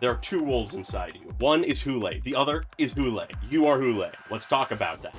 There are two wolves inside you. One is Hoolay, the other is Hoolay. You are Hoolay. Let's talk about that.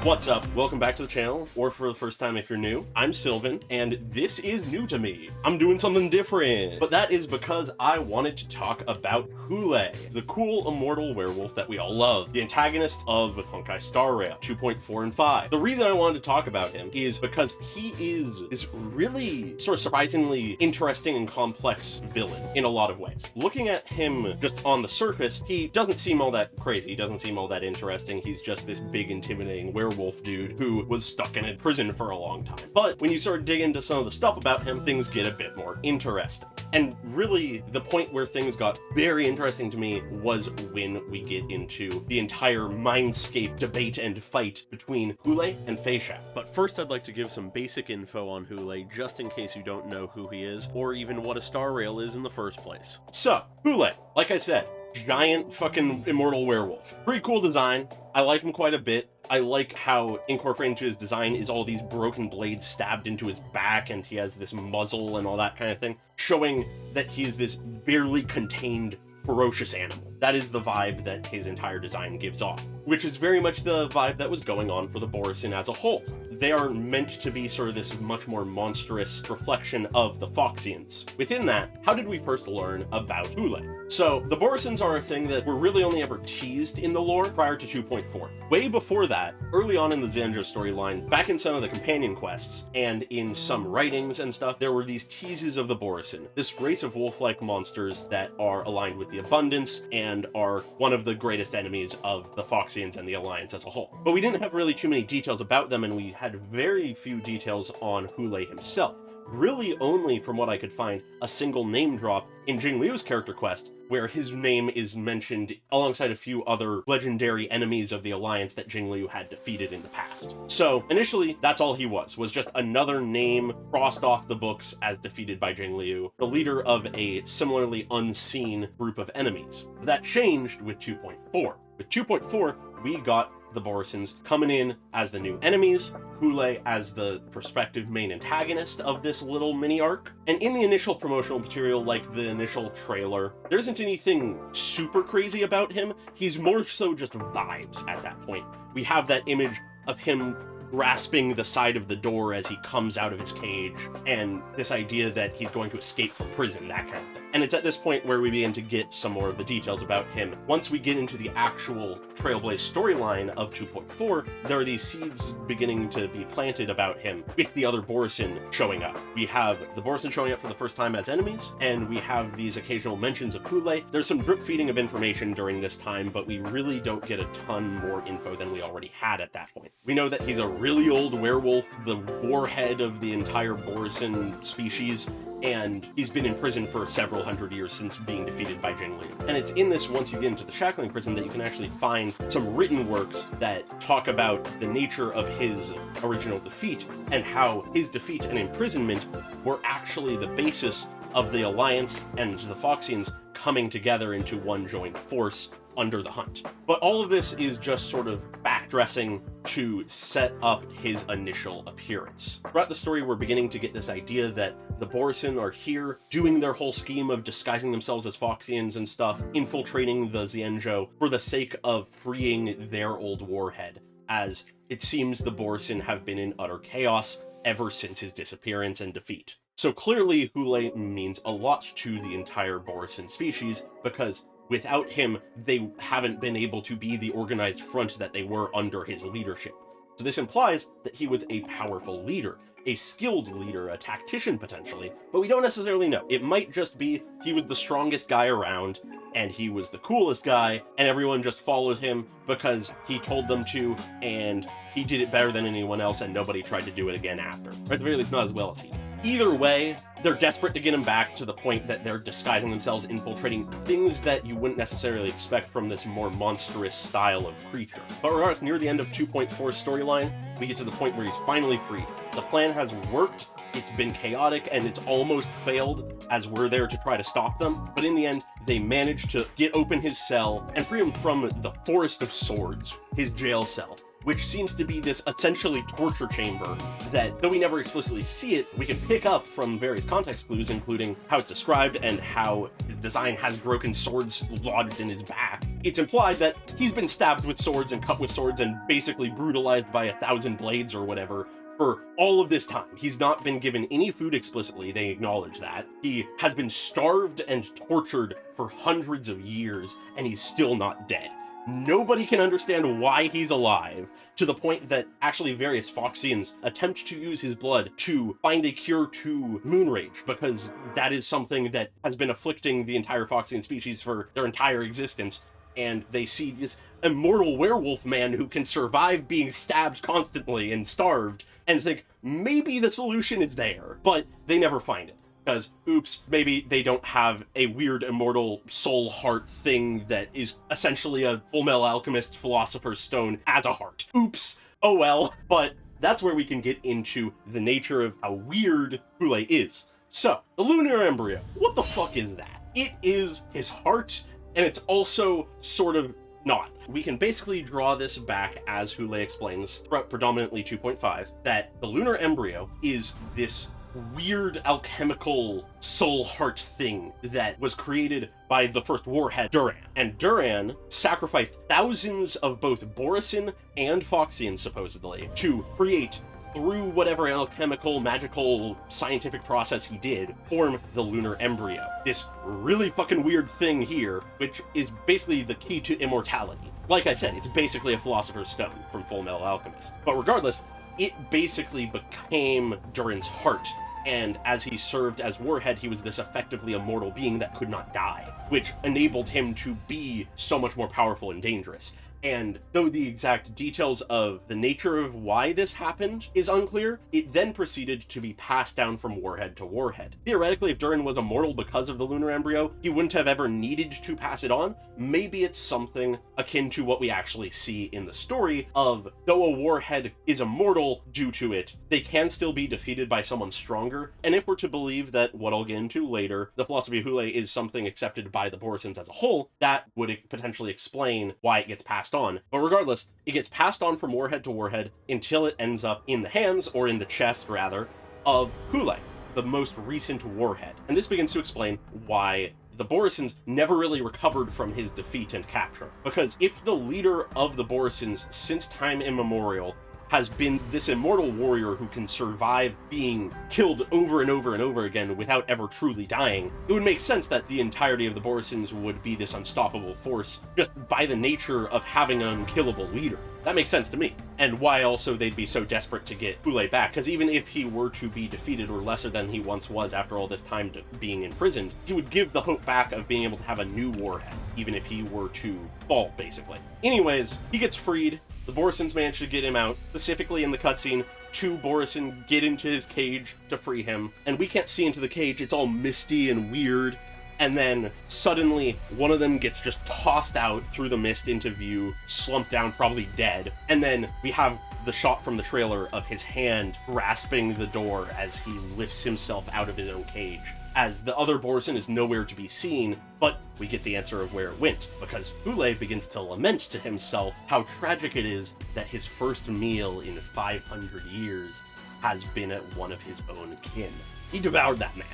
What's up? Welcome back to the channel, or for the first time if you're new. I'm Sylvan, and this is new to me. I'm doing something different. But that is because I wanted to talk about Hoolay, the cool immortal werewolf that we all love, the antagonist of Honkai Star Rail 2.4 and 5. The reason I wanted to talk about him is because he is this really sort of surprisingly interesting and complex villain in a lot of ways. Looking at him just on the surface, he doesn't seem all that crazy, he doesn't seem all that interesting. He's just this big, intimidating werewolf dude who was stuck in a prison for a long time. But when you sort of dig into some of the stuff about him, things get a bit more interesting. And really, the point where things got very interesting to me was when we get into the entire mindscape debate and fight between Hoolay and Fayshaft. But first, I'd like to give some basic info on Hoolay, just in case you don't know who he is, or even what a Star Rail is in the first place. So, Hoolay, like I said, giant fucking immortal werewolf. Pretty cool design. I like him quite a bit. I like how incorporated into his design is all these broken blades stabbed into his back, and he has this muzzle and all that kind of thing, showing that he's this barely contained ferocious animal. That is the vibe that his entire design gives off, which is very much the vibe that was going on for the Borisin as a whole. They are meant to be sort of this much more monstrous reflection of the Foxians. Within that, how did we first learn about Hoolay? So, the Borisins are a thing that were really only ever teased in the lore prior to 2.4. Way before that, early on in the Zenjo storyline, back in some of the companion quests, and in some writings and stuff, there were these teases of the Borisin, this race of wolf-like monsters that are aligned with the Abundance and are one of the greatest enemies of the Foxians and the Alliance as a whole. But we didn't have really too many details about them, and we had very few details on Hoolay himself. Really only, from what I could find, a single name drop in Jingliu's character quest, where his name is mentioned alongside a few other legendary enemies of the Alliance that Jingliu had defeated in the past. So initially, that's all he was just another name crossed off the books as defeated by Jingliu, the leader of a similarly unseen group of enemies. That changed with 2.4. With 2.4, we got the Borisins coming in as the new enemies, Hoolay as the prospective main antagonist of this little mini arc. And in the initial promotional material, like the initial trailer, there isn't anything super crazy about him. He's more so just vibes at that point. We have that image of him grasping the side of the door as he comes out of his cage, and this idea that he's going to escape from prison, that kind of thing. And it's at this point where we begin to get some more of the details about him. Once we get into the actual Trailblaze storyline of 2.4, there are these seeds beginning to be planted about him with the other Borisin showing up. We have the Borisin showing up for the first time as enemies, and we have these occasional mentions of Hoolay. There's some drip feeding of information during this time, but we really don't get a ton more info than we already had at that point. We know that he's a really old werewolf, the warhead of the entire Borisin species, and he's been in prison for several hundred years since being defeated by Jingliu. And it's in this, once you get into the Shackling prison, that you can actually find some written works that talk about the nature of his original defeat, and how his defeat and imprisonment were actually the basis of the Alliance and the Foxians coming together into one joint force under the Hunt. But all of this is just sort of backdressing to set up his initial appearance. Throughout the story, we're beginning to get this idea that the Borisin are here doing their whole scheme of disguising themselves as Foxians and stuff, infiltrating the Zenjo for the sake of freeing their old warhead, as it seems the Borisin have been in utter chaos ever since his disappearance and defeat. So clearly, Hoolay means a lot to the entire Borisin species, because without him, they haven't been able to be the organized front that they were under his leadership. So this implies that he was a powerful leader, a skilled leader, a tactician potentially, but we don't necessarily know. It might just be he was the strongest guy around, and he was the coolest guy, and everyone just followed him because he told them to, and he did it better than anyone else, and nobody tried to do it again after. Or at the very least, not as well as he did. Either way, they're desperate to get him back, to the point that they're disguising themselves, infiltrating things that you wouldn't necessarily expect from this more monstrous style of creature. But regardless, near the end of 2.4's storyline, we get to the point where he's finally freed. The plan has worked, it's been chaotic, and it's almost failed as we're there to try to stop them, but in the end, they manage to get open his cell and free him from the Forest of Swords, his jail cell, which seems to be this essentially torture chamber that, though we never explicitly see it, we can pick up from various context clues, including how it's described and how his design has broken swords lodged in his back. It's implied that he's been stabbed with swords and cut with swords and basically brutalized by 1,000 blades or whatever for all of this time. He's not been given any food explicitly, they acknowledge that. He has been starved and tortured for hundreds of years, and he's still not dead. Nobody can understand why he's alive, to the point that actually various Foxians attempt to use his blood to find a cure to moon rage, because that is something that has been afflicting the entire Foxian species for their entire existence. And they see this immortal werewolf man who can survive being stabbed constantly and starved, and think maybe the solution is there, but they never find it. Because, oops, maybe they don't have a weird immortal soul heart thing that is essentially a Fullmetal Alchemist Philosopher's Stone as a heart. Oops, oh well. But that's where we can get into the nature of how weird Hoolay is. So, the Lunar Embryo, what the fuck is that? It is his heart, and it's also sort of not. We can basically draw this back, as Hoolay explains throughout predominantly 2.5, that the Lunar Embryo is this weird alchemical soul heart thing that was created by the first Warhead, Duran. And Duran sacrificed thousands of both Borisin and Foxians, supposedly, to create, through whatever alchemical, magical, scientific process he did, form the Lunar Embryo. This really fucking weird thing here, which is basically the key to immortality. Like I said, it's basically a Philosopher's Stone from Fullmetal Alchemist. But regardless, it basically became Duran's heart, and as he served as Warhead, he was this effectively immortal being that could not die, which enabled him to be so much more powerful and dangerous. And though the exact details of the nature of why this happened is unclear, it then proceeded to be passed down from Warhead to Warhead. Theoretically, if Duran was immortal because of the Lunar Embryo, he wouldn't have ever needed to pass it on. Maybe it's something akin to what we actually see in the story of, though a Warhead is immortal due to it, they can still be defeated by someone stronger. And if we're to believe that, what I'll get into later, the philosophy of Hoolay is something accepted by the Borisins as a whole, that would potentially explain why it gets passed on. But regardless, it gets passed on from Warhead to Warhead until it ends up in the hands, or in the chest rather, of Hoolay, the most recent Warhead. And this begins to explain why the Borisins never really recovered from his defeat and capture. Because if the leader of the Borisins since time immemorial has been this immortal warrior who can survive being killed over and over and over again without ever truly dying, it would make sense that the entirety of the Borisins would be this unstoppable force just by the nature of having an unkillable leader. That makes sense to me. And why also they'd be so desperate to get Hoolay back, because even if he were to be defeated or lesser than he once was after all this time being imprisoned, he would give the hope back of being able to have a new Warhead, even if he were to fall, basically. Anyways, he gets freed. The Borisins manage to get him out. Specifically in the cutscene, 2 Borisin get into his cage to free him, and we can't see into the cage. It's all misty and weird. And then suddenly one of them gets just tossed out through the mist into view, slumped down, probably dead. And then we have the shot from the trailer of his hand grasping the door as he lifts himself out of his own cage, as the other Borisin is nowhere to be seen, but we get the answer of where it went, because Hoolay begins to lament to himself how tragic it is that his first meal in 500 years has been at one of his own kin. He devoured that man.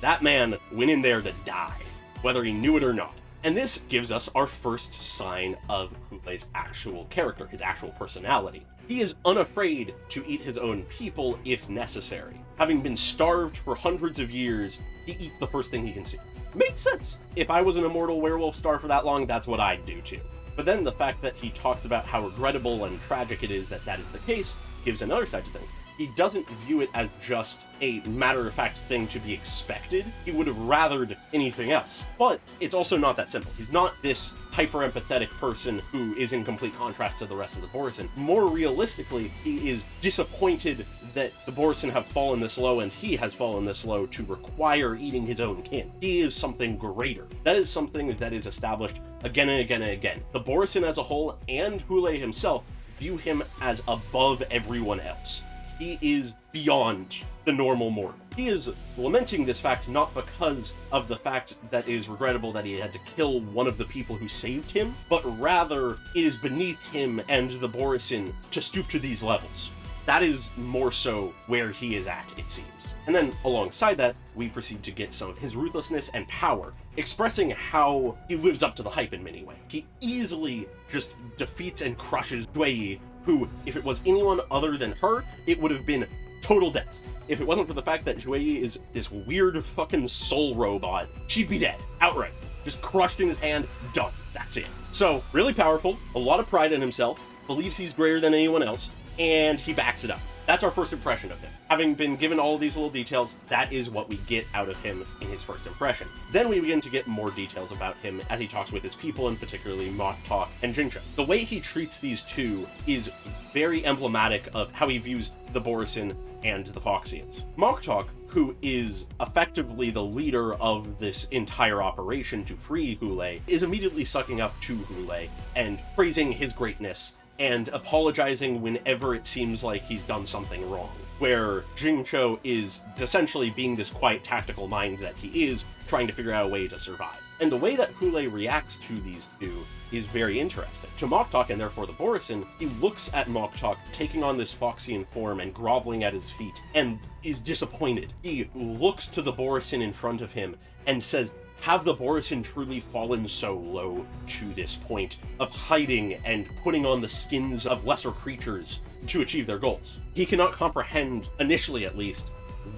That man went in there to die, whether he knew it or not. And this gives us our first sign of Hoolay's actual character, his actual personality. He is unafraid to eat his own people if necessary. Having been starved for hundreds of years, he eats the first thing he can see. Makes sense. If I was an immortal werewolf starved for that long, that's what I'd do too. But then the fact that he talks about how regrettable and tragic it is that that is the case gives another side to things. He doesn't view it as just a matter-of-fact thing to be expected. He would have rathered anything else. But it's also not that simple. He's not this hyper-empathetic person who is in complete contrast to the rest of the Borisin. More realistically, he is disappointed that the Borisin have fallen this low and he has fallen this low to require eating his own kin. He is something greater. That is something that is established again and again and again. The Borisin as a whole and Hoolay himself view him as above everyone else. He is beyond the normal mortal. he is lamenting this fact not because of the fact that it is regrettable that he had to kill one of the people who saved him, but rather it is beneath him and the Borisin to stoop to these levels. That is more so where he is at, it seems. And then, alongside that, we proceed to get some of his ruthlessness and power, expressing how he lives up to the hype in many ways. He easily just defeats and crushes Shui, who, if it was anyone other than her, it would have been total death. If it wasn't for the fact that Shui is this weird fucking soul robot, she'd be dead, outright. Just crushed in his hand, done. That's it. So, really powerful, a lot of pride in himself, believes he's greater than anyone else, and he backs it up. That's our first impression of him. Having been given all of these little details, that is what we get out of him in his first impression. Then we begin to get more details about him as he talks with his people, and particularly Moktok and Jincho. The way he treats these two is very emblematic of how he views the Borisin and the Foxians. Moktok, who is effectively the leader of this entire operation to free Hoolay, is immediately sucking up to Hoolay and praising his greatness and apologizing whenever it seems like he's done something wrong. Where Jincho is essentially being this quiet tactical mind that he is, trying to figure out a way to survive. And the way that Hoolay reacts to these two is very interesting. To Moktok, and therefore the Borisin, he looks at Moktok taking on this Foxian form and groveling at his feet, and is disappointed. He looks to the Borisin in front of him and says, have the Borisin truly fallen so low to this point of hiding and putting on the skins of lesser creatures to achieve their goals? He cannot comprehend, initially at least,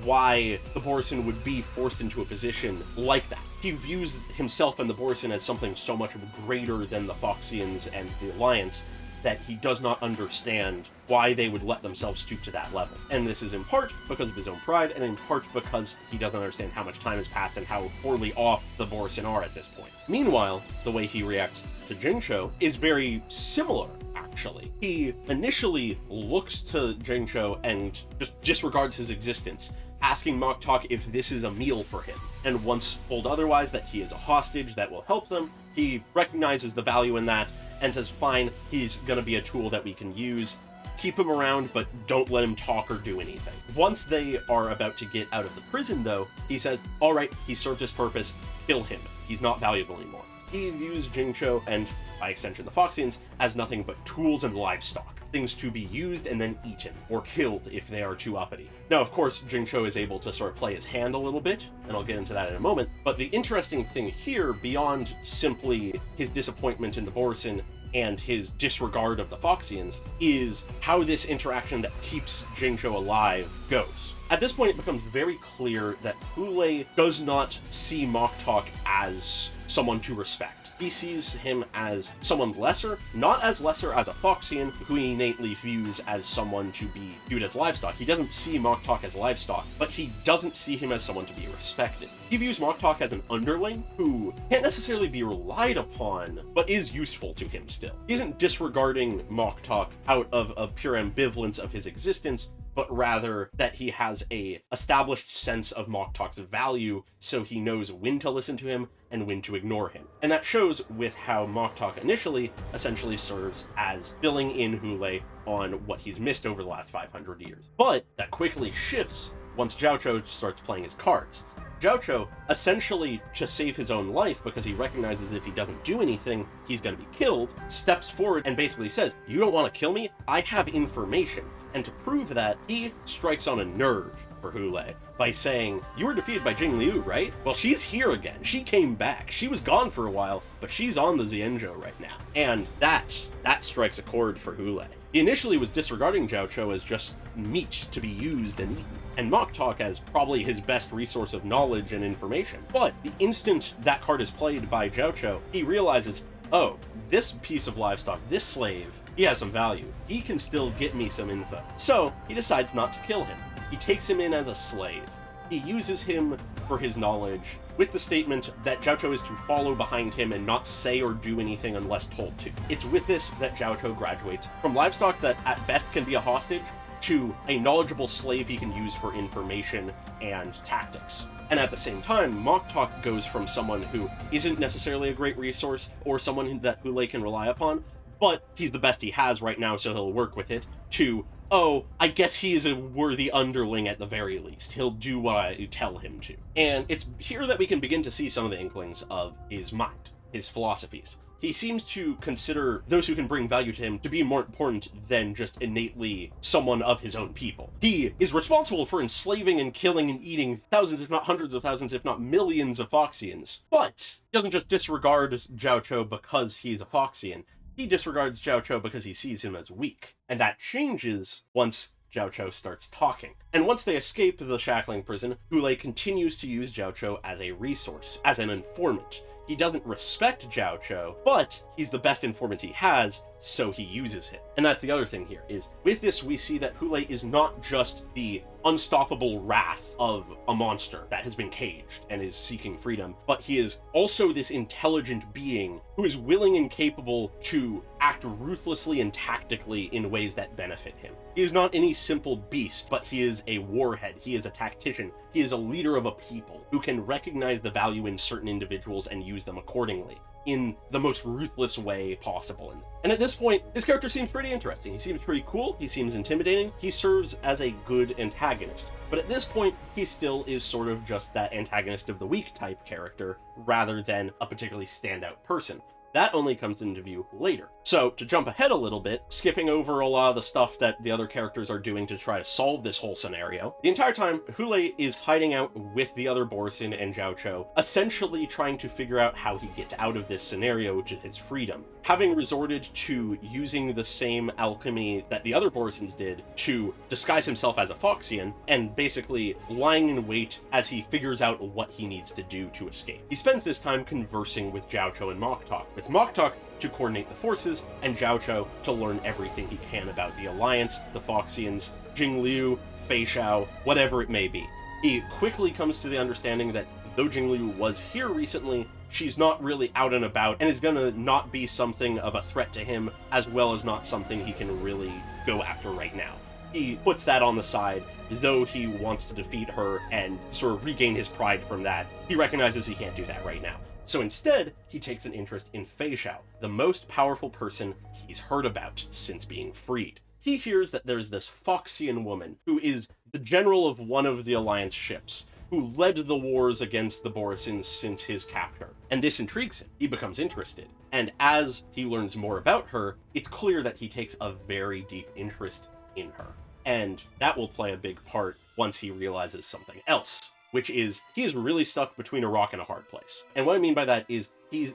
why the Borisin would be forced into a position like that. He views himself and the Borisin as something so much greater than the Foxians and the Alliance that he does not understand why they would let themselves stoop to that level. And this is in part because of his own pride, and in part because he doesn't understand how much time has passed and how poorly off the Borisin are at this point. Meanwhile, the way he reacts to Jincho is very similar, actually. He initially looks to Jincho and just disregards his existence, asking Moktok if this is a meal for him. And once told otherwise, that he is a hostage that will help them, he recognizes the value in that and says, fine, he's gonna be a tool that we can use. Keep him around, but don't let him talk or do anything. Once they are about to get out of the prison, though, he says, all right, he served his purpose, kill him. He's not valuable anymore. He views Jincho, and by extension the Foxians, as nothing but tools and livestock. Things to be used and then eaten, or killed if they are too uppity. Now, of course, Jincho is able to sort of play his hand a little bit, and I'll get into that in a moment, but the interesting thing here, beyond simply his disappointment in the Borisin and his disregard of the Foxians, is how this interaction that keeps Jincho alive goes. At this point, it becomes very clear that Hoolay does not see Moktok as someone to respect. He sees him as someone lesser, not as lesser as a Foxian, who he innately views as someone to be viewed as livestock. He doesn't see Moktok as livestock, but he doesn't see him as someone to be respected. He views Moktok as an underling who can't necessarily be relied upon, but is useful to him still. He isn't disregarding Moktok out of a pure ambivalence of his existence, but rather that he has a established sense of Moktok's value, so he knows when to listen to him and when to ignore him. And that shows with how Moktok initially essentially serves as filling in Hoolay on what he's missed over the last 500 years. But that quickly shifts once Jiaocho starts playing his cards. Jiaocho, essentially to save his own life because he recognizes if he doesn't do anything, he's going to be killed, steps forward and basically says, you don't want to kill me? I have information. And to prove that, he strikes on a nerve for Hoolay by saying, you were defeated by Jing Liu, right? Well, she's here again. She came back. She was gone for a while, but she's on the Xianzhou right now. And that strikes a chord for Hoolay. He initially was disregarding Jiaocho as just meat to be used and eaten, and Moktok as probably his best resource of knowledge and information. But the instant that card is played by Jiaocho, he realizes, oh, this piece of livestock, this slave, he has some value. He can still get me some info. So he decides not to kill him. He takes him in as a slave. He uses him for his knowledge with the statement that Jiaocho is to follow behind him and not say or do anything unless told to. It's with this that Jiaocho graduates from livestock that at best can be a hostage to a knowledgeable slave he can use for information and tactics. And at the same time, Moktok goes from someone who isn't necessarily a great resource or someone that Hoolay can rely upon, but he's the best he has right now, so he'll work with it, to oh, I guess he is a worthy underling at the very least. He'll do what I tell him to. And it's here that we can begin to see some of the inklings of his mind, his philosophies. He seems to consider those who can bring value to him to be more important than just innately someone of his own people. He is responsible for enslaving and killing and eating thousands, if not hundreds of thousands, if not millions of Foxians. But he doesn't just disregard Zhao Cho because he's a Foxian. He disregards Zhao Cho because he sees him as weak. And that changes once Zhao Cho starts talking. And once they escape the shackling prison, Hoolay continues to use Zhao Cho as a resource, as an informant. He doesn't respect Zhao Cho, but he's the best informant he has, so he uses him. And that's the other thing here, is with this we see that Hoolay is not just the unstoppable wrath of a monster that has been caged and is seeking freedom, but he is also this intelligent being who is willing and capable to act ruthlessly and tactically in ways that benefit him. He is not any simple beast, but he is a warhead, he is a tactician, he is a leader of a people who can recognize the value in certain individuals and use them accordingly in the most ruthless way possible. And at this point, his character seems pretty interesting. He seems pretty cool, he seems intimidating, he serves as a good antagonist. But at this point, he still is sort of just that antagonist of the weak type character, rather than a particularly standout person. That only comes into view later. So, to jump ahead a little bit, skipping over a lot of the stuff that the other characters are doing to try to solve this whole scenario, the entire time, Hoolay is hiding out with the other Borisin and Zhao Cho, essentially trying to figure out how he gets out of this scenario, which is his freedom. Having resorted to using the same alchemy that the other Borisins did to disguise himself as a Foxian, and basically lying in wait as he figures out what he needs to do to escape. He spends this time conversing with Zhao Cho and Mok Tok, with Mok Tok to coordinate the forces, and Zhao Cho to learn everything he can about the Alliance, the Foxians, Jing Liu, Fei Xiao, whatever it may be. He quickly comes to the understanding that though Jing Liu was here recently, she's not really out and about, and is gonna not be something of a threat to him, as well as not something he can really go after right now. He puts that on the side, though he wants to defeat her and sort of regain his pride from that. He recognizes he can't do that right now. So instead, he takes an interest in Fei Xiao, the most powerful person he's heard about since being freed. He hears that there's this Foxian woman who is the general of one of the Alliance ships, who led the wars against the Borisins since his capture. And this intrigues him. He becomes interested. And as he learns more about her, it's clear that he takes a very deep interest in her. And that will play a big part once he realizes something else, which is he is really stuck between a rock and a hard place. And what I mean by that is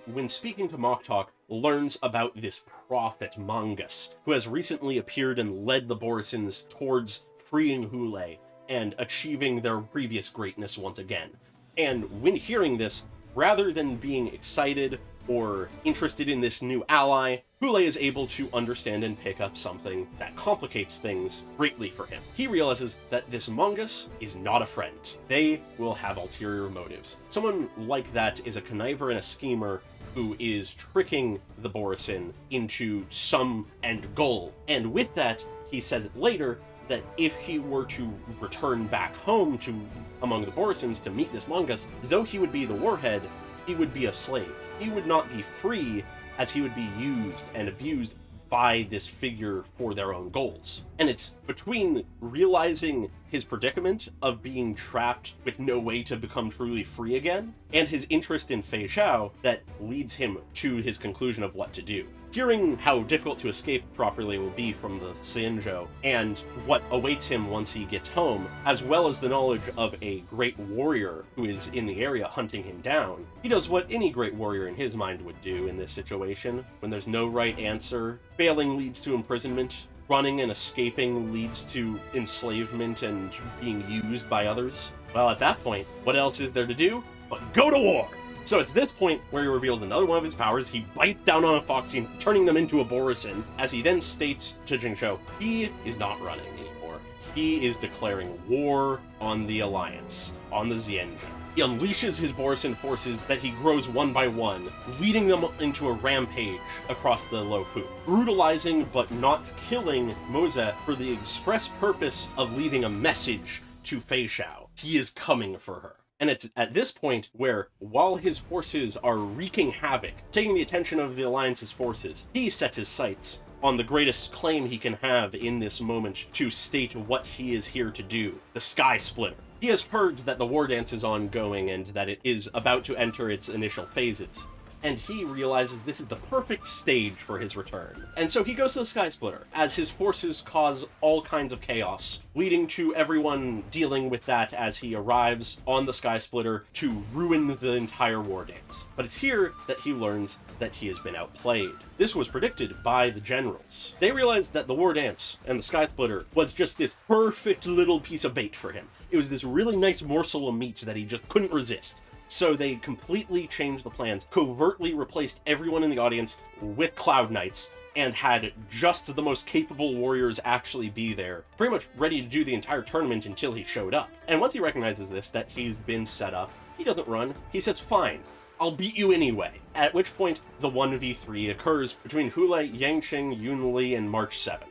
when speaking to Mok Tok, learns about this prophet Mangus, who has recently appeared and led the Borisins towards freeing Hoolay and achieving their previous greatness once again. And when hearing this, rather than being excited or interested in this new ally, Hoolay is able to understand and pick up something that complicates things greatly for him. He realizes that this Mangus is not a friend. They will have ulterior motives. Someone like that is a conniver and a schemer who is tricking the Borisin into some end goal. And with that, he says it later, that if he were to return back home to among the Borisins to meet this Mangus, though he would be the Warhead, he would be a slave. He would not be free, as he would be used and abused by this figure for their own goals. And it's between realizing his predicament of being trapped with no way to become truly free again, and his interest in Fei Xiao that leads him to his conclusion of what to do. Hearing how difficult to escape properly will be from the Xianzhou, and what awaits him once he gets home, as well as the knowledge of a great warrior who is in the area hunting him down, he does what any great warrior in his mind would do in this situation. When there's no right answer, failing leads to imprisonment, running and escaping leads to enslavement and being used by others. Well, at that point, what else is there to do but go to war? So it's this point where he reveals another one of his powers. He bites down on a Foxian, turning them into a Borisin, as he then states to Jingzhou, he is not running anymore. He is declaring war on the Alliance, on the Xianzhou. He unleashes his Borisin forces that he grows one by one, leading them into a rampage across the Luofu, brutalizing but not killing Moze for the express purpose of leaving a message to Fei Xiao. He is coming for her. And it's at this point where, while his forces are wreaking havoc, taking the attention of the Alliance's forces, he sets his sights on the greatest claim he can have in this moment to state what he is here to do, the Sky Splitter. He has heard that the war dance is ongoing and that it is about to enter its initial phases, and he realizes this is the perfect stage for his return. And so he goes to the Sky Splitter, as his forces cause all kinds of chaos, leading to everyone dealing with that as he arrives on the Sky Splitter to ruin the entire war dance. But it's here that he learns that he has been outplayed. This was predicted by the generals. They realized that the war dance and the Sky Splitter was just this perfect little piece of bait for him. It was this really nice morsel of meat that he just couldn't resist. So they completely changed the plans, covertly replaced everyone in the audience with Cloud Knights, and had just the most capable warriors actually be there, pretty much ready to do the entire tournament until he showed up. And once he recognizes this, that he's been set up, he doesn't run. He says, fine, I'll beat you anyway. At which point, the 1v3 occurs between Hoolay, Yangqing, Yunli, and March 7th.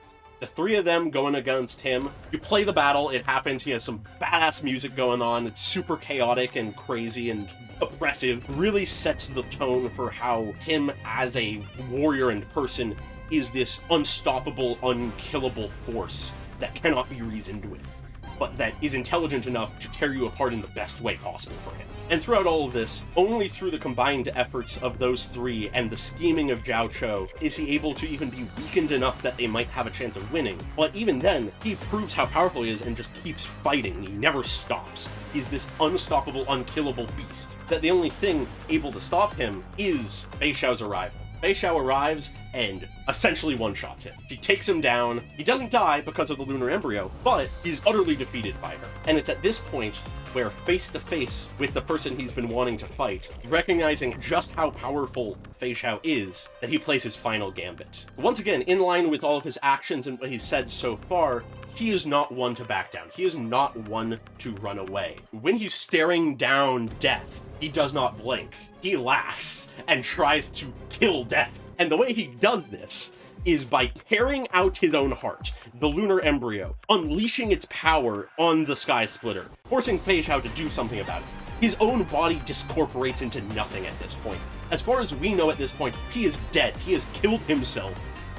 The three of them going against him. You play the battle, it happens, he has some badass music going on, it's super chaotic and crazy and oppressive. Really sets the tone for how him as a warrior and person is this unstoppable, unkillable force that cannot be reasoned with, but that is intelligent enough to tear you apart in the best way possible for him. And throughout all of this, only through the combined efforts of those three and the scheming of Zhao Cho is he able to even be weakened enough that they might have a chance of winning. But even then, he proves how powerful he is and just keeps fighting. He never stops. He's this unstoppable, unkillable beast, that the only thing able to stop him is Fei Xiao's arrival. Fei Xiao arrives and essentially one-shots him. She takes him down. He doesn't die because of the Lunar Embryo, but he's utterly defeated by her. And it's at this point where, face-to-face with the person he's been wanting to fight, recognizing just how powerful Fei Xiao is, that he plays his final gambit. Once again, in line with all of his actions and what he's said so far, he is not one to back down. He is not one to run away. When he's staring down death, he does not blink. He laughs and tries to kill death. And the way he does this is by tearing out his own heart, the Lunar Embryo, unleashing its power on the Sky Splitter, forcing Fei Xiao to do something about it. His own body discorporates into nothing at this point. As far as we know at this point, he is dead. He has killed himself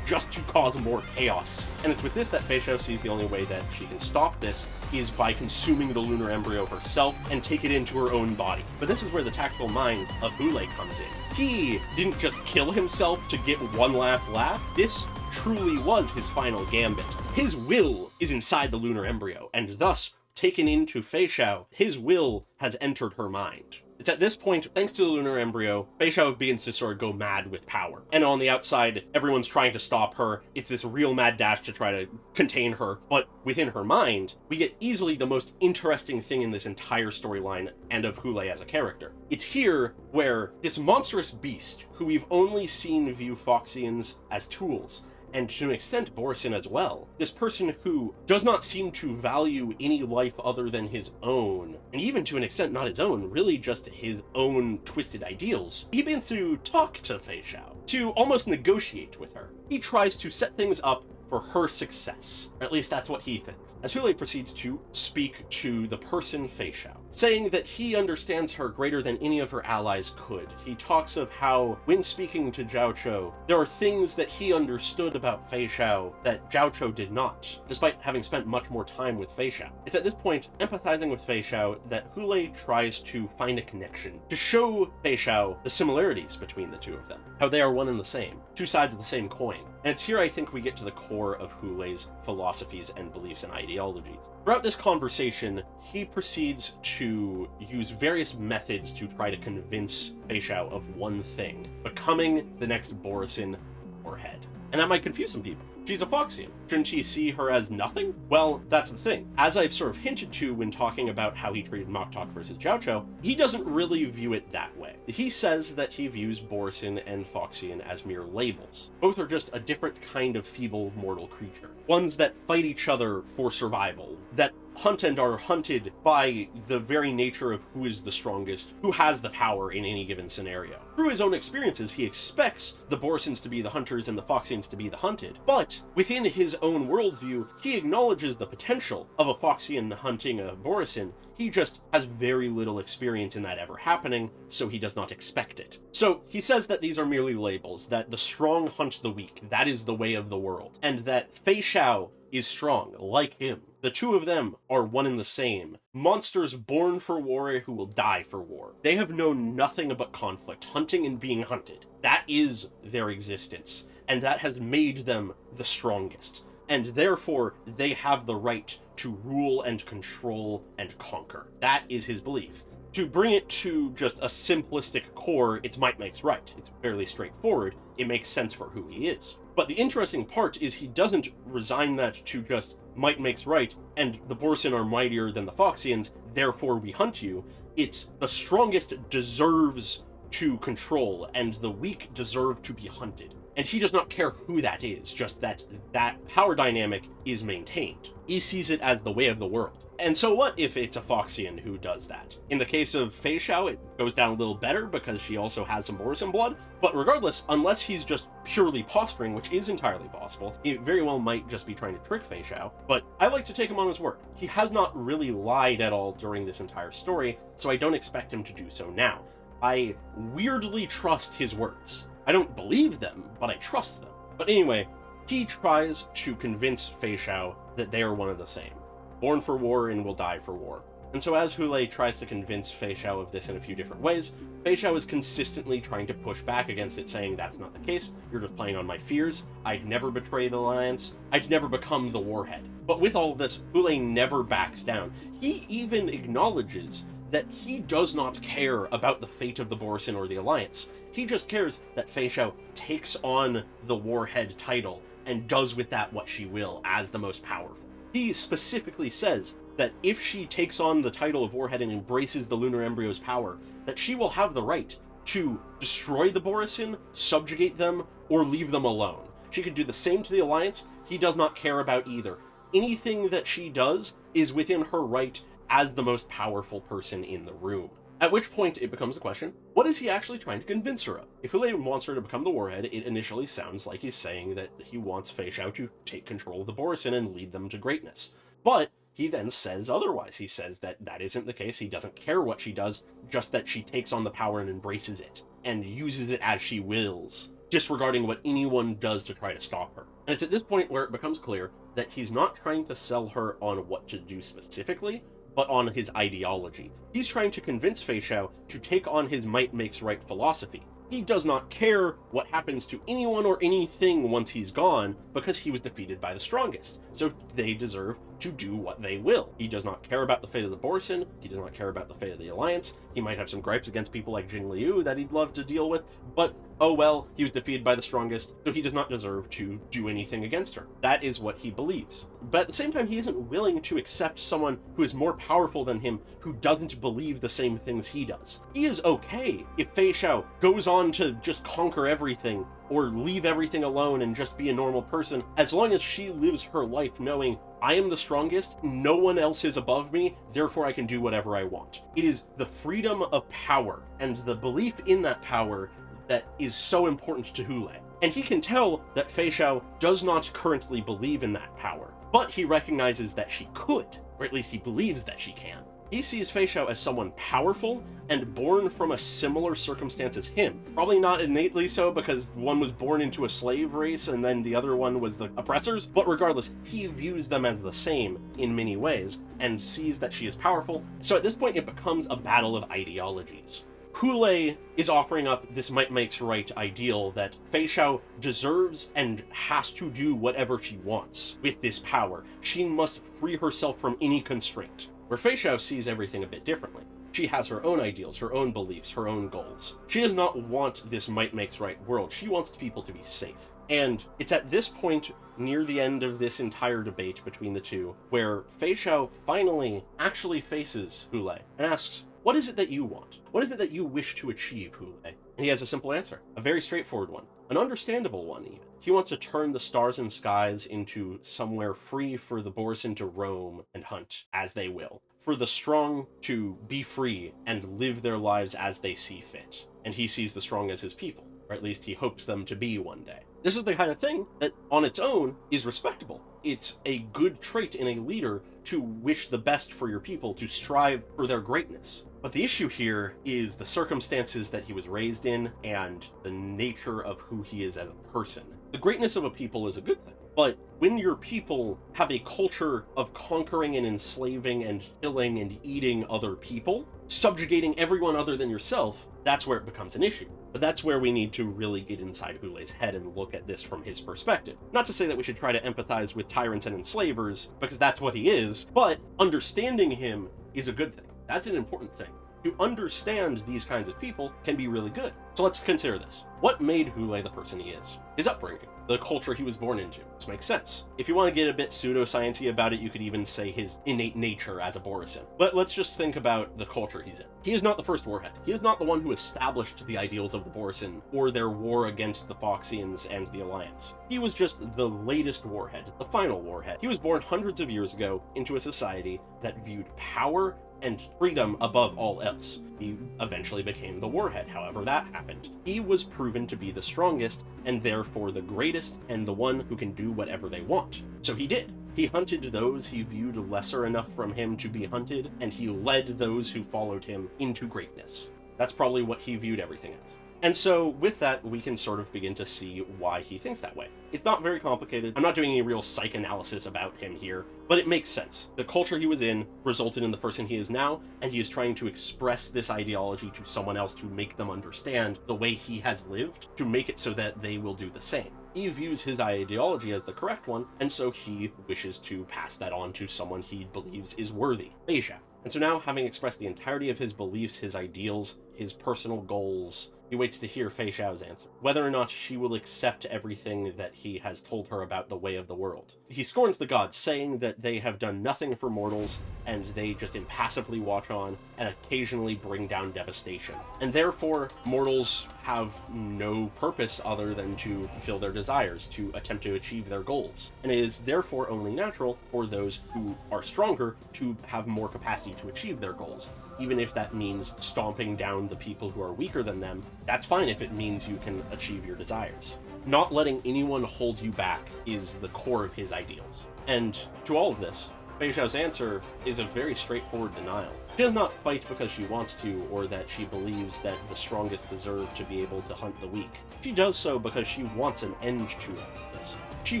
just to cause more chaos. And it's with this that Fei Xiao sees the only way that she can stop this is by consuming the Lunar Embryo herself and take it into her own body. But this is where the tactical mind of Hoolay comes in. He didn't just kill himself to get one last laugh. This truly was his final gambit. His will is inside the Lunar Embryo, and thus, taken into Fei Xiao, his will has entered her mind. It's at this point, thanks to the Lunar Embryo, Fei Xiao begins to sort of go mad with power. And on the outside, everyone's trying to stop her. It's this real mad dash to try to contain her. But within her mind, we get easily the most interesting thing in this entire storyline and of Hoolay as a character. It's here where this monstrous beast, who we've only seen view Foxians as tools, and to an extent Borisin as well. This person who does not seem to value any life other than his own, and even to an extent not his own, really just his own twisted ideals. He begins to talk to Fei Xiao, to almost negotiate with her. He tries to set things up for her success, or at least that's what he thinks. As Hoolay proceeds to speak to the person Fei Xiao, saying that he understands her greater than any of her allies could. He talks of how, when speaking to Zhao Cho, there are things that he understood about Fei Xiao that Zhao Cho did not, despite having spent much more time with Fei Xiao. It's at this point, empathizing with Fei Xiao, that Hoolay tries to find a connection, to show Fei Xiao the similarities between the two of them, how they are one and the same, two sides of the same coin. And it's here I think we get to the core of Hoolay's philosophies and beliefs and ideologies. Throughout this conversation, he proceeds to use various methods to try to convince Fei Xiao of one thing: becoming the next Borisin Warhead. And that might confuse some people. She's a Foxian. Shouldn't she see her as nothing? Well, that's the thing. As I've sort of hinted to when talking about how he treated Mach Talk versus Zhao Cho, he doesn't really view it that way. He says that he views Borisin and Foxian as mere labels. Both are just a different kind of feeble mortal creature. Ones that fight each other for survival, that hunt and are hunted by the very nature of who is the strongest, who has the power in any given scenario. Through his own experiences, he expects the Borisins to be the hunters and the Foxians to be the hunted, but within his own worldview, he acknowledges the potential of a Foxian hunting a Borisin. He just has very little experience in that ever happening, so he does not expect it. So he says that these are merely labels, that the strong hunt the weak, that is the way of the world, and that Fei Xiao is strong, like him. The two of them are one and the same. Monsters born for war who will die for war. They have known nothing but conflict, hunting and being hunted. That is their existence, and that has made them the strongest. And therefore, they have the right to rule and control and conquer. That is his belief. To bring it to just a simplistic core, it's might makes right. It's fairly straightforward. It makes sense for who he is. But the interesting part is he doesn't resign that to just might makes right, and the Borisin are mightier than the Foxians, therefore we hunt you. It's the strongest deserves to control, and the weak deserve to be hunted. And he does not care who that is, just that that power dynamic is maintained. He sees it as the way of the world. And so what if it's a Foxian who does that? In the case of Fei Xiao, it goes down a little better because she also has some Borisin blood, but regardless, unless he's just purely posturing, which is entirely possible, he very well might just be trying to trick Fei Xiao, but I like to take him on his word. He has not really lied at all during this entire story, so I don't expect him to do so now. I weirdly trust his words. I don't believe them, but I trust them. But anyway, he tries to convince Fei Xiao that they are one and the same. Born for war and will die for war. And so as Hoolay tries to convince Fei Xiao of this in a few different ways, Fei Xiao is consistently trying to push back against it, saying that's not the case, you're just playing on my fears, I'd never betray the Alliance, I'd never become the Warhead. But with all of this, Hoolay never backs down. He even acknowledges that he does not care about the fate of the Borisin or the Alliance. He just cares that Fei Xiao takes on the Warhead title and does with that what she will as the most powerful. He specifically says that if she takes on the title of Warhead and embraces the Lunar Embryo's power, that she will have the right to destroy the Borisin, subjugate them, or leave them alone. She could do the same to the Alliance. He does not care about either. Anything that she does is within her right as the most powerful person in the room. At which point it becomes the question, what is he actually trying to convince her of? If Hoolay wants her to become the Warhead, it initially sounds like he's saying that he wants Fei Xiao to take control of the Borisin and lead them to greatness. But he then says otherwise. He says that that isn't the case. He doesn't care what she does, just that she takes on the power and embraces it, and uses it as she wills, disregarding what anyone does to try to stop her. And it's at this point where it becomes clear that he's not trying to sell her on what to do specifically, but on his ideology. He's trying to convince Fei Xiao to take on his might makes right philosophy. He does not care what happens to anyone or anything once he's gone, because he was defeated by the strongest, so they deserve to do what they will. He does not care about the fate of the Borisin, he does not care about the fate of the Alliance, he might have some gripes against people like Jing Liu that he'd love to deal with, but oh well, he was defeated by the strongest, so he does not deserve to do anything against her. That is what he believes. But at the same time, he isn't willing to accept someone who is more powerful than him, who doesn't believe the same things he does. He is okay if Fei Xiao goes on to just conquer everything, or leave everything alone and just be a normal person, as long as she lives her life knowing, I am the strongest, no one else is above me, therefore I can do whatever I want. It is the freedom of power, and the belief in that power that is so important to Hoolay. And he can tell that Fei Xiao does not currently believe in that power, but he recognizes that she could, or at least he believes that she can. He sees Fei Xiao as someone powerful and born from a similar circumstance as him. Probably not innately so, because one was born into a slave race and then the other one was the oppressors, but regardless, he views them as the same in many ways and sees that she is powerful. So at this point it becomes a battle of ideologies. Hoolay is offering up this might makes right ideal that Fei Xiao deserves and has to do whatever she wants with this power. She must free herself from any constraint. Where Fei Xiao sees everything a bit differently. She has her own ideals, her own beliefs, her own goals. She does not want this might makes right world. She wants people to be safe. And it's at this point, near the end of this entire debate between the two, where Fei Xiao finally actually faces Hoolay and asks, what is it that you want? What is it that you wish to achieve, Hoolay? And he has a simple answer, a very straightforward one, an understandable one even. He wants to turn the stars and skies into somewhere free for the Borisin to roam and hunt as they will, for the strong to be free and live their lives as they see fit. And he sees the strong as his people, or at least he hopes them to be one day. This is the kind of thing that, on its own, is respectable. It's a good trait in a leader to wish the best for your people, to strive for their greatness. But the issue here is the circumstances that he was raised in and the nature of who he is as a person. The greatness of a people is a good thing, but when your people have a culture of conquering and enslaving and killing and eating other people, subjugating everyone other than yourself, that's where it becomes an issue. But that's where we need to really get inside Hoolay's head and look at this from his perspective. Not to say that we should try to empathize with tyrants and enslavers, because that's what he is, but understanding him is a good thing. That's an important thing. To understand these kinds of people can be really good. So let's consider this. What made Hoolay the person he is? His upbringing, the culture he was born into. This makes sense. If you want to get a bit pseudoscience-y about it, you could even say his innate nature as a Borisin. But let's just think about the culture he's in. He is not the first Warhead. He is not the one who established the ideals of the Borisin or their war against the Foxians and the Alliance. He was just the latest Warhead, the final Warhead. He was born hundreds of years ago into a society that viewed power and freedom above all else. He eventually became the Warhead, however that happened. He was proven to be the strongest, and therefore the greatest, and the one who can do whatever they want. So he did. He hunted those he viewed lesser enough from him to be hunted, and he led those who followed him into greatness. That's probably what he viewed everything as. And so with that, we can sort of begin to see why he thinks that way. It's not very complicated. I'm not doing any real psychoanalysis about him here, but it makes sense. The culture he was in resulted in the person he is now, and he is trying to express this ideology to someone else to make them understand the way he has lived, to make it so that they will do the same. He views his ideology as the correct one, and so he wishes to pass that on to someone he believes is worthy, Feisha. And so now, having expressed the entirety of his beliefs, his ideals, his personal goals, he waits to hear Fei Xiao's answer, whether or not she will accept everything that he has told her about the way of the world. He scorns the gods, saying that they have done nothing for mortals, and they just impassively watch on and occasionally bring down devastation. And therefore, mortals have no purpose other than to fulfill their desires, to attempt to achieve their goals. And it is therefore only natural for those who are stronger to have more capacity to achieve their goals. Even if that means stomping down the people who are weaker than them, that's fine if it means you can achieve your desires. Not letting anyone hold you back is the core of his ideals. And to all of this, Fei Xiao's answer is a very straightforward denial. She does not fight because she wants to, or that she believes that the strongest deserve to be able to hunt the weak. She does so because she wants an end to all of this. She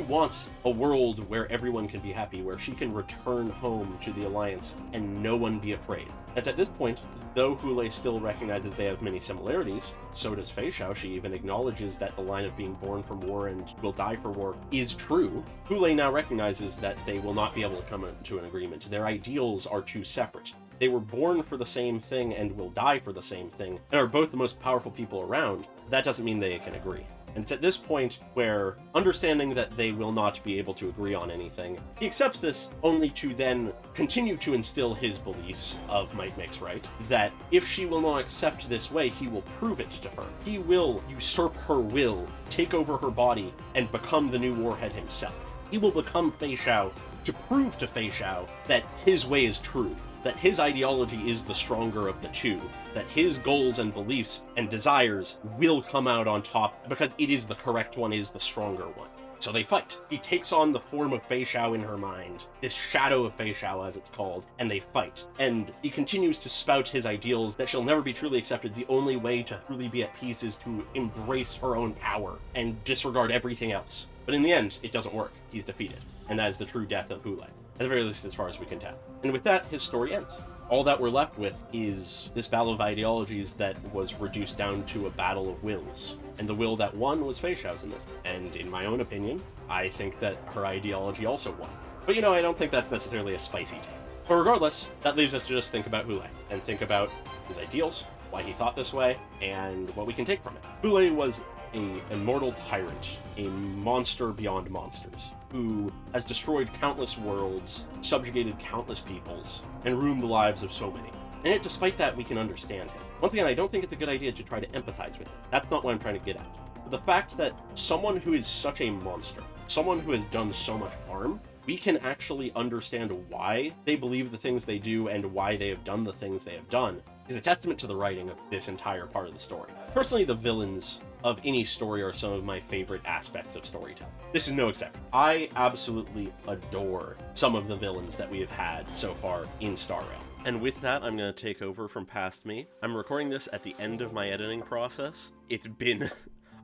wants a world where everyone can be happy, where she can return home to the Alliance and no one be afraid. And at this point, though Hoolay still recognizes they have many similarities, so does Fei Xiao. She even acknowledges that the line of being born from war and will die for war is true. Hoolay now recognizes that they will not be able to come to an agreement. Their ideals are too separate. They were born for the same thing and will die for the same thing, and are both the most powerful people around. That doesn't mean they can agree. And it's at this point where, understanding that they will not be able to agree on anything, he accepts this only to then continue to instill his beliefs of might makes right, that if she will not accept this way, he will prove it to her. He will usurp her will, take over her body, and become the new Warhead himself. He will become Fei Xiao to prove to Fei Xiao that his way is true, that his ideology is the stronger of the two, that his goals and beliefs and desires will come out on top because it is the correct one, is the stronger one. So they fight. He takes on the form of Fei Xiao in her mind, this shadow of Fei Xiao as it's called, and they fight. And he continues to spout his ideals that she'll never be truly accepted. The only way to truly be at peace is to embrace her own power and disregard everything else. But in the end, it doesn't work. He's defeated. And that is the true death of Hoolay. At the very least, as far as we can tell. And with that, his story ends. All that we're left with is this battle of ideologies that was reduced down to a battle of wills. And the will that won was Fei Xiao's in this. And in my own opinion, I think that her ideology also won. But I don't think that's necessarily a spicy take. But regardless, that leaves us to just think about Hoolay, and think about his ideals, why he thought this way, and what we can take from it. Hoolay was an immortal tyrant, a monster beyond monsters, who has destroyed countless worlds, subjugated countless peoples, and ruined the lives of so many. And yet, despite that, we can understand him. Once again, I don't think it's a good idea to try to empathize with him. That's not what I'm trying to get at. But the fact that someone who is such a monster, someone who has done so much harm, we can actually understand why they believe the things they do and why they have done the things they have done, is a testament to the writing of this entire part of the story. Personally, the villains of any story are some of my favorite aspects of storytelling. This is no exception. I absolutely adore some of the villains that we have had so far in Star Rail. And with that, I'm going to take over from past me. I'm recording this at the end of my editing process. It's been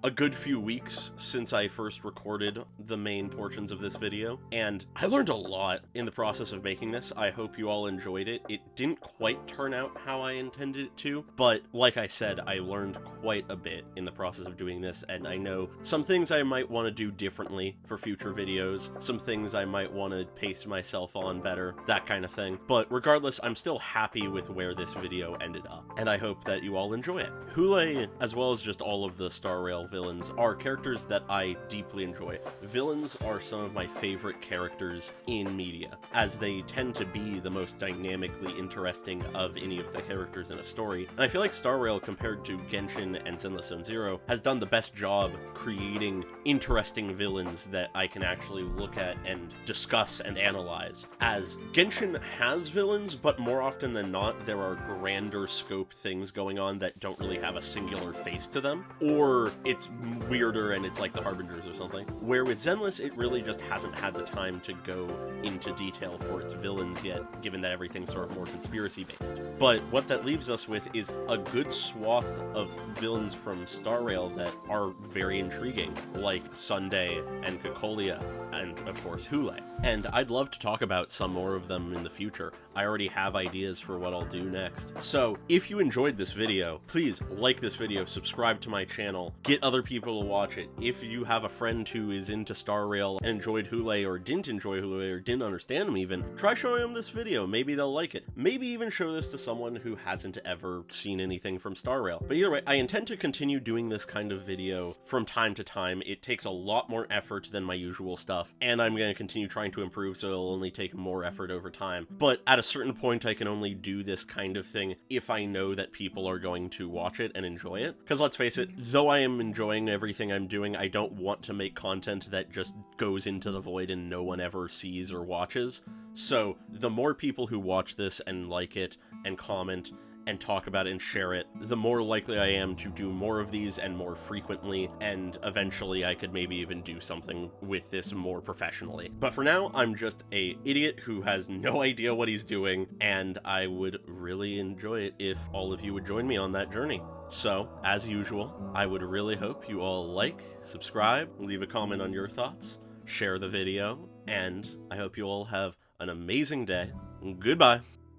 a good few weeks since I first recorded the main portions of this video, and I learned a lot in the process of making this. I hope you all enjoyed it. It didn't quite turn out how I intended it to, but like I said, I learned quite a bit in the process of doing this, and I know some things I might want to do differently for future videos, some things I might want to pace myself on better, that kind of thing. But regardless, I'm still happy with where this video ended up, and I hope that you all enjoy it. Hoolay, as well as just all of the Star Rail villains, are characters that I deeply enjoy. Villains are some of my favorite characters in media, as they tend to be the most dynamically interesting of any of the characters in a story, and I feel like Star Rail, compared to Genshin and Zenless Zone Zero, has done the best job creating interesting villains that I can actually look at and discuss and analyze. As Genshin has villains, but more often than not, there are grander scope things going on that don't really have a singular face to them, or it's weirder and it's like the Harbingers or something. Where with Zenless, it really just hasn't had the time to go into detail for its villains yet, given that everything's sort of more conspiracy based. But what that leaves us with is a good swath of villains from Star Rail that are very intriguing, like Sunday and Cocolia, and of course Hoolay. And I'd love to talk about some more of them in the future. I already have ideas for what I'll do next. So if you enjoyed this video, please like this video, subscribe to my channel, get other people to watch it. If you have a friend who is into Star Rail and enjoyed Hoolay or didn't enjoy Hoolay or didn't understand them even, try showing them this video. Maybe they'll like it. Maybe even show this to someone who hasn't ever seen anything from Star Rail. But either way, I intend to continue doing this kind of video from time to time. It takes a lot more effort than my usual stuff, and I'm going to continue trying to improve, so it'll only take more effort over time. But at a certain point, I can only do this kind of thing if I know that people are going to watch it and enjoy it. Because let's face it, though I am enjoying everything I'm doing, I don't want to make content that just goes into the void and no one ever sees or watches. So the more people who watch this and like it and comment and talk about it and share it, the more likely I am to do more of these and more frequently, and eventually I could maybe even do something with this more professionally. But for now, I'm just a idiot who has no idea what he's doing, and I would really enjoy it if all of you would join me on that journey. So, as usual, I would really hope you all like, subscribe, leave a comment on your thoughts, share the video, and I hope you all have an amazing day. Goodbye.